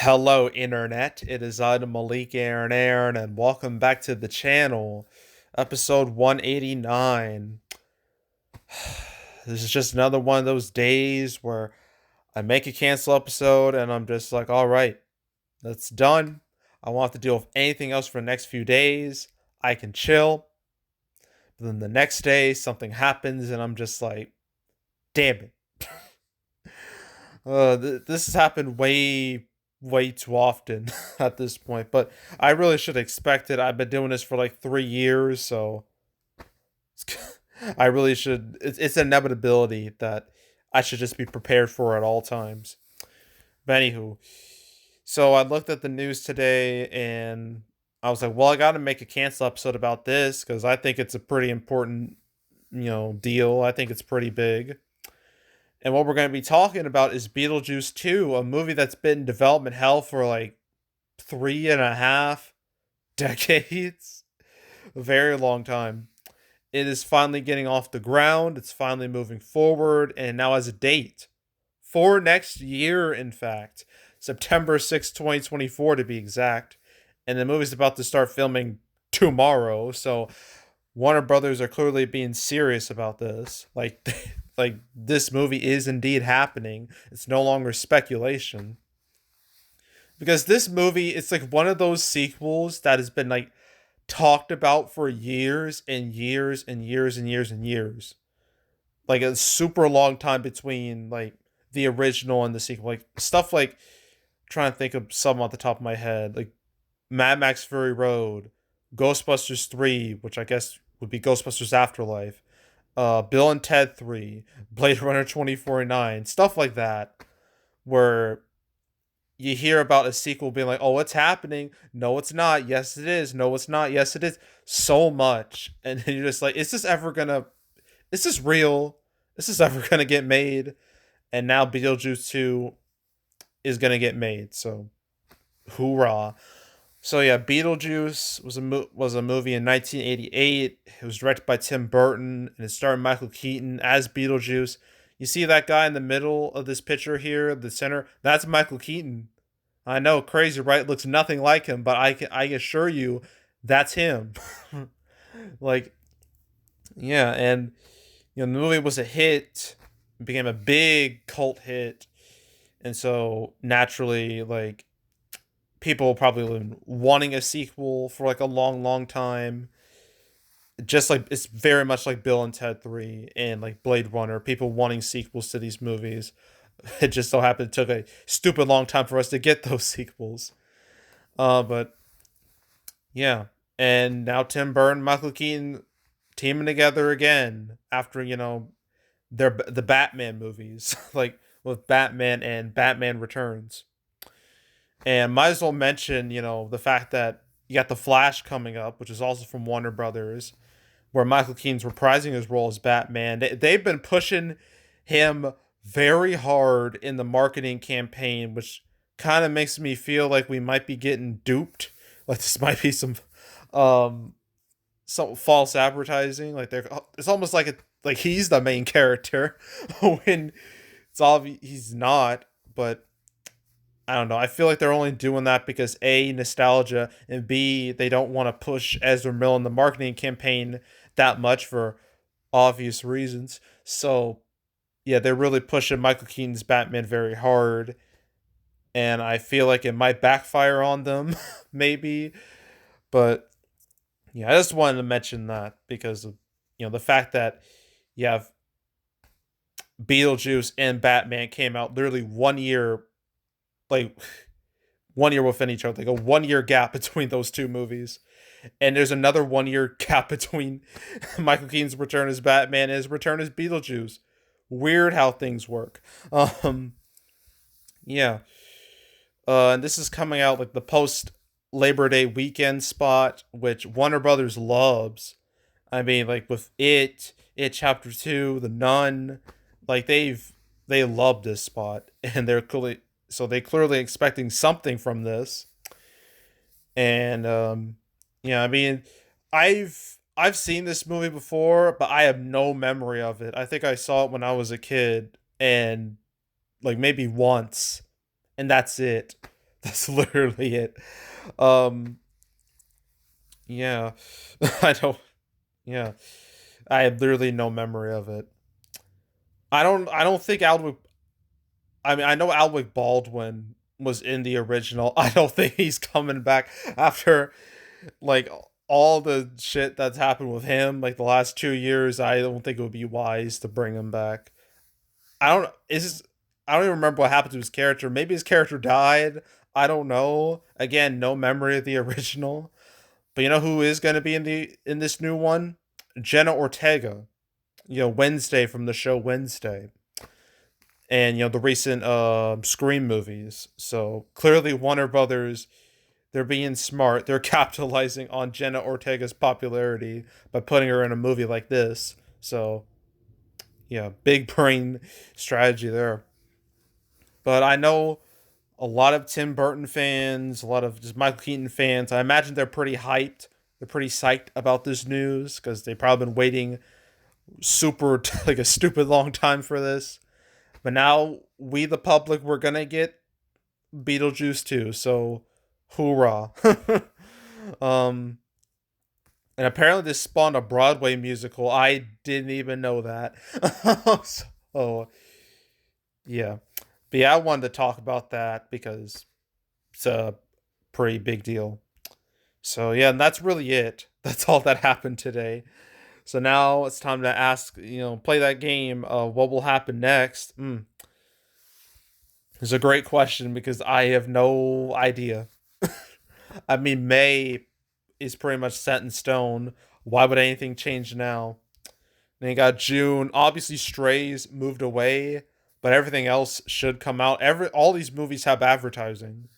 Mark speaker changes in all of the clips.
Speaker 1: Hello, Internet. It is I, Malik Aaron, and welcome back to the channel. Episode 189. This is just another one of those days where I make a cancel episode and I'm just like, alright, that's done. I won't have to deal with anything else for the next few days. I can chill. But then the next day, something happens and I'm just like, damn it. This has happened way too often at this point, but I really should expect it. I've been doing this for like 3 years, so I really should. It's an inevitability that I should just be prepared for at all times. But anywho, so I looked at the news today and I was like, well, I got to make a cancel episode about this because I think it's a pretty important, deal. I think it's pretty big. And what we're going to be talking about is Beetlejuice 2, a movie that's been in development hell for like 3.5 decades. A very long time. It is finally getting off the ground. It's finally moving forward and now has a date for next year, in fact. September 6th, 2024 to be exact. And the movie's about to start filming tomorrow. So Warner Brothers are clearly being serious about this. Like this movie is indeed happening. It's no longer speculation. Because this movie, it's like one of those sequels that has been like talked about for years and years and years and years and years. Like a super long time between like the original and the sequel. Like stuff like trying to think of some off the top of my head. Like Mad Max Fury Road, Ghostbusters 3, which I guess would be Ghostbusters Afterlife, Bill and Ted 3, Blade Runner 2049, stuff like that, where you hear about a sequel being like, oh, it's happening. No, it's not. Yes, it is. No, it's not. Yes, it is. So much. And then you're just like, is this real? Is this ever gonna get made? And now Beetlejuice 2 is gonna get made. So, hoorah. So yeah, Beetlejuice was a movie in 1988. It was directed by Tim Burton and it starred Michael Keaton as Beetlejuice. You see that guy in the middle of this picture here, the center? That's Michael Keaton. I know, crazy, right? Looks nothing like him, but I assure you, that's him. Like, yeah, and the movie was a hit, became a big cult hit, and so naturally, like people probably been wanting a sequel for like a long time. Just like it's very much like Bill and Ted 3 and like Blade Runner, people wanting sequels to these movies. It just so happened it took a stupid long time for us to get those sequels. But yeah. And now Tim Burton, Michael Keaton teaming together again after, the Batman movies, like with Batman and Batman Returns. And might as well mention, the fact that you got The Flash coming up, which is also from Warner Brothers, where Michael Keaton's reprising his role as Batman. They've been pushing him very hard in the marketing campaign, which kind of makes me feel like we might be getting duped. Like this might be um, some false advertising. Like it's almost like he's the main character when it's obvious he's not. But I don't know. I feel like they're only doing that because A, nostalgia, and B, they don't want to push Ezra Miller in the marketing campaign that much for obvious reasons. So, yeah, they're really pushing Michael Keaton's Batman very hard. And I feel like it might backfire on them, maybe. But, yeah, I just wanted to mention that because of, the fact that you have Beetlejuice and Batman came out literally 1 year, like 1 year within each other, like a 1 year gap between those two movies. And there's another 1 year gap between Michael Keaton's return as Batman and his return as Beetlejuice. Weird how things work. Yeah. And this is coming out like the post Labor Day weekend spot, which Warner Brothers loves. I mean, like with It Chapter 2, The Nun, like they love this spot, and they clearly expecting something from this. And yeah, I mean, I've seen this movie before, but I have no memory of it. I think I saw it when I was a kid and like maybe once, and that's it. That's literally it. Um, yeah, I don't. Yeah, I have literally no memory of it. I don't think Aldrich. I mean, I know Alec Baldwin was in the original. I don't think he's coming back after like all the shit that's happened with him like the last 2 years. I don't think it would be wise to bring him back. I don't even remember what happened to his character. Maybe his character died. I don't know. Again, no memory of the original. But you know who is going to be in this new one? Jenna Ortega. You know, Wednesday from the show Wednesday. And you know the recent Scream movies. So clearly Warner Brothers, they're being smart. They're capitalizing on Jenna Ortega's popularity by putting her in a movie like this. So yeah, big brain strategy there. But I know a lot of Tim Burton fans, a lot of just Michael Keaton fans. I imagine they're pretty hyped. They're pretty psyched about this news because they've probably been waiting super like a stupid long time for this. But now we, the public, we're gonna get Beetlejuice too. So, hoorah! um, and apparently this spawned a Broadway musical. I didn't even know that. So, yeah, but yeah, I wanted to talk about that because it's a pretty big deal. So yeah, and that's really it. That's all that happened today. So now it's time to ask, play that game. What will happen next? It's a great question because I have no idea. I mean, May is pretty much set in stone. Why would anything change now? Then you got June. Obviously, Strays moved away, but everything else should come out. All these movies have advertising,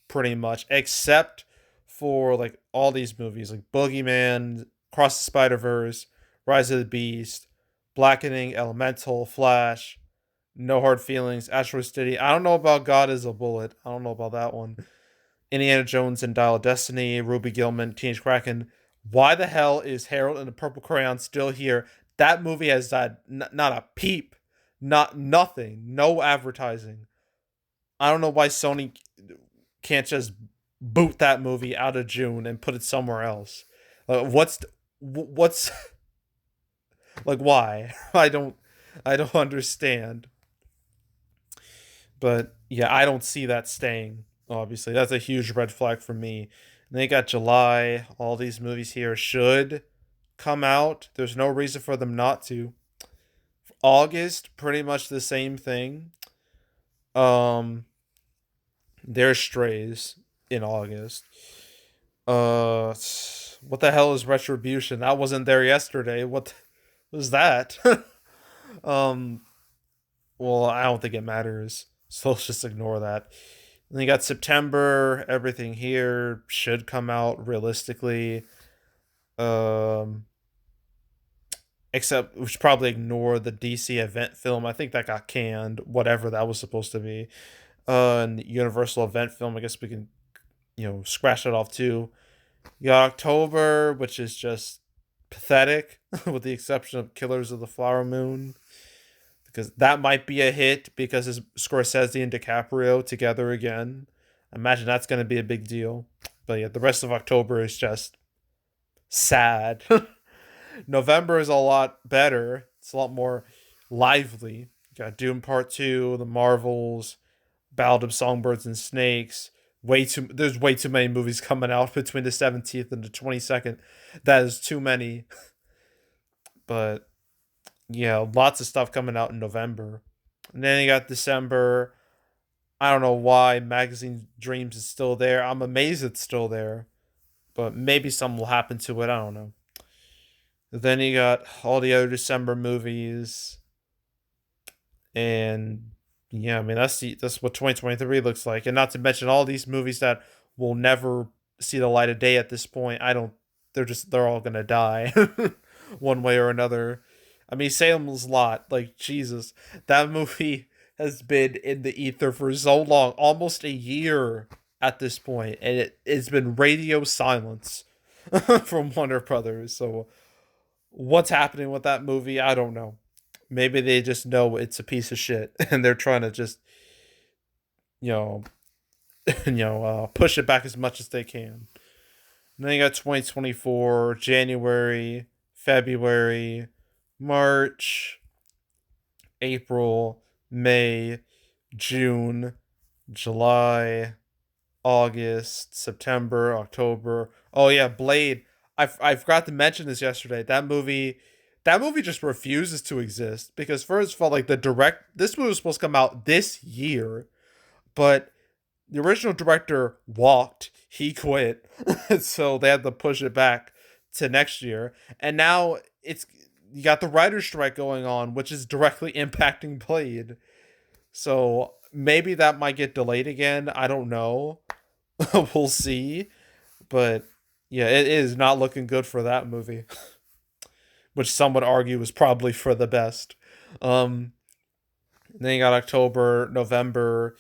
Speaker 1: pretty much, except for like all these movies like Boogeyman, Cross the Spider Verse, Rise of the Beast, Blackening, Elemental, Flash, No Hard Feelings, Astro City. I don't know about God is a Bullet. I don't know about that one. Indiana Jones and Dial of Destiny, Ruby Gilman, Teenage Kraken. Why the hell is Harold and the Purple Crayon still here? That movie has had not a peep, not nothing, no advertising. I don't know why Sony can't just boot that movie out of June and put it somewhere else. What's like why? I don't understand. But yeah, I don't see that staying. Obviously, that's a huge red flag for me. And they got July. All these movies here should come out. There's no reason for them not to. August, pretty much the same thing. Um, there's Strays in August. What the hell is Retribution? That wasn't there yesterday. What was that? um, well, I don't think it matters. So let's just ignore that. And you got September. Everything here should come out realistically. Um, except we should probably ignore the DC event film. I think that got canned. Whatever that was supposed to be. And Universal event film. I guess we can scratch it off too. You got October, which is just pathetic, with the exception of Killers of the Flower Moon, because that might be a hit because it's Scorsese and DiCaprio together again. I imagine that's going to be a big deal. But yeah, the rest of October is just sad. November is a lot better. It's a lot more lively. You got Doom Part 2, The Marvels, Ballad of Songbirds and Snakes. There's way too many movies coming out between the 17th and the 22nd. That is too many. But yeah, lots of stuff coming out in November. And then you got December. I don't know why Magazine Dreams is still there. I'm amazed it's still there. But maybe something will happen to it. I don't know. Then you got all the other December movies. And yeah, I mean that's what 2023 looks like. And not to mention all these movies that will never see the light of day at this point. I don't they're all gonna die one way or another. I mean, Salem's Lot, like Jesus, that movie has been in the ether for so long, almost a year at this point, and it's been radio silence from Warner Brothers. So, what's happening with that movie? I don't know. Maybe they just know it's a piece of shit, and they're trying to just, you know, push it back as much as they can. And then you got 2024, January, February, March, April, May, June, July, August, September, October. Oh yeah, Blade. I forgot to mention this yesterday. That movie just refuses to exist because first of all, like this movie was supposed to come out this year, but the original director walked. He quit, so they had to push it back to next year. And now it's you got the writer's strike going on, which is directly impacting Blade. So maybe that might get delayed again. I don't know. We'll see. But yeah, it is not looking good for that movie, which some would argue is probably for the best. Um, then you got October, November,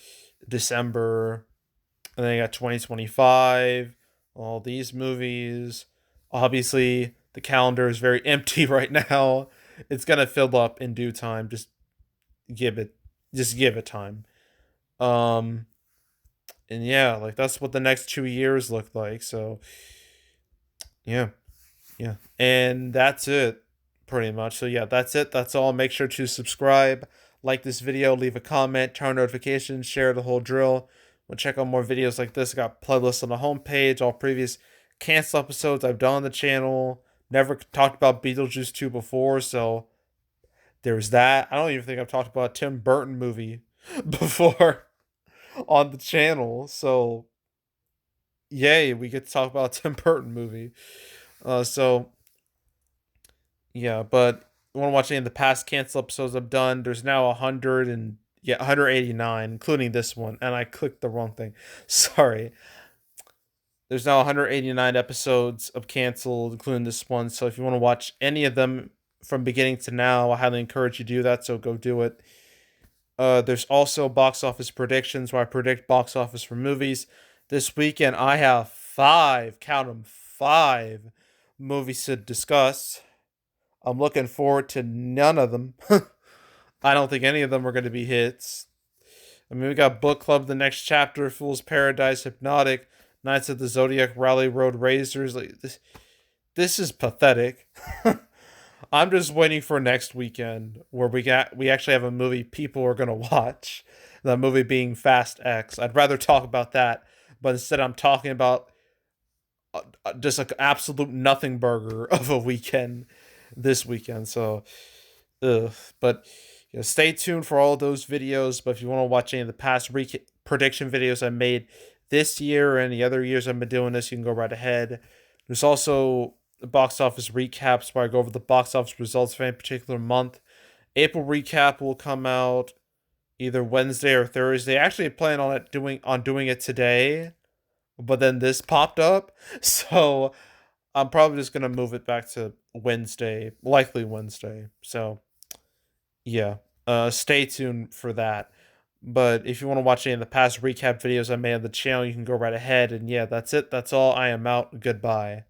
Speaker 1: December, and then you got 2025. All these movies. Obviously, the calendar is very empty right now. It's gonna fill up in due time. Give it, just give it time. Um, and yeah, like that's what the next 2 years look like. So yeah, yeah, and that's it, pretty much. So yeah, that's it. That's all. Make sure to subscribe, like this video, leave a comment, turn notifications, share the whole drill. We'll check out more videos like this. I got playlists on the homepage, all previous cancel episodes I've done on the channel. Never talked about Beetlejuice 2 before, so there's that. I don't even think I've talked about a Tim Burton movie before on the channel. So yay, we get to talk about a Tim Burton movie. So yeah, but you want to watch any of the past cancel episodes I've done? There's now 189, including this one, and I clicked the wrong thing. Sorry. There's now 189 episodes of canceled, including this one. So if you want to watch any of them from beginning to now, I highly encourage you to do that. So go do it. There's also box office predictions where I predict box office for movies. This weekend, I have five, count them, five movies to discuss. I'm looking forward to none of them. I don't think any of them are going to be hits. I mean, we got Book Club, The Next Chapter, Fool's Paradise, Hypnotic, Knights of the Zodiac, Rally Road Razors. Like this is pathetic. I'm just waiting for next weekend where we actually have a movie people are gonna watch. That movie being Fast X. I'd rather talk about that, but instead I'm talking about just like absolute nothing burger of a weekend this weekend. So, ugh. But stay tuned for all those videos. But if you want to watch any of the past prediction videos I made this year and the other years I've been doing this, you can go right ahead. There's also the box office recaps where I go over the box office results for any particular month. April recap will come out either Wednesday or Thursday. I actually plan on doing it today, but then this popped up, so I'm probably just gonna move it back to Wednesday, likely Wednesday. So yeah, stay tuned for that. But if you want to watch any of the past recap videos I made on the channel, you can go right ahead. And yeah, that's it. That's all. I am out. Goodbye.